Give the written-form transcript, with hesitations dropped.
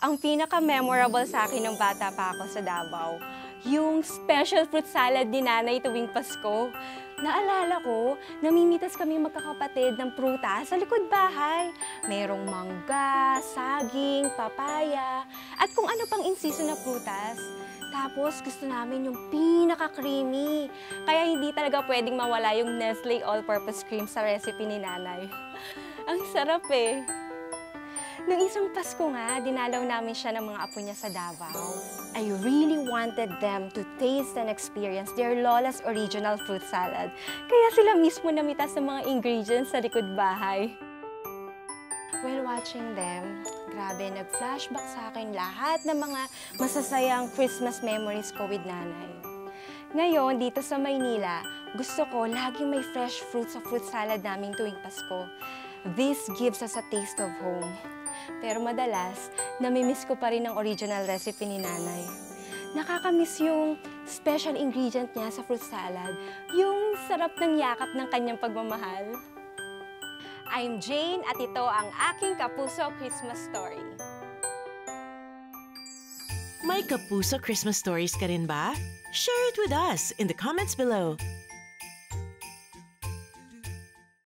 Ang pinaka-memorable sa akin ng bata pa ako sa Davao, yung special fruit salad ni Nanay tuwing Pasko. Naalala ko, namimitas kami magkakapatid ng prutas sa likod bahay. Merong mangga, saging, papaya, at kung ano pang in-season na prutas. Tapos gusto namin yung pinaka-creamy. Kaya hindi talaga pwedeng mawala yung Nestle All-Purpose Cream sa recipe ni Nanay. Ang sarap eh. Nung isang Pasko nga, dinalaw namin siya ng mga apo niya sa Davao. I really wanted them to taste and experience their Lola's original fruit salad. Kaya sila mismo namitas ng mga ingredients sa likod bahay. While watching them, grabe, nag-flashback sa akin lahat ng mga masasayang Christmas memories ko with Nanay. Ngayon, dito sa Maynila, gusto ko laging may fresh fruit sa fruit salad namin tuwing Pasko. This gives us a taste of home. Pero madalas, namimiss ko pa rin ang original recipe ni Nanay. Nakakamiss yung special ingredient niya sa fruit salad, yung sarap ng yakap ng kanyang pagmamahal. I'm Jane at ito ang aking Kapuso Christmas Story. May Kapuso Christmas stories ka rin ba? Share it with us in the comments below.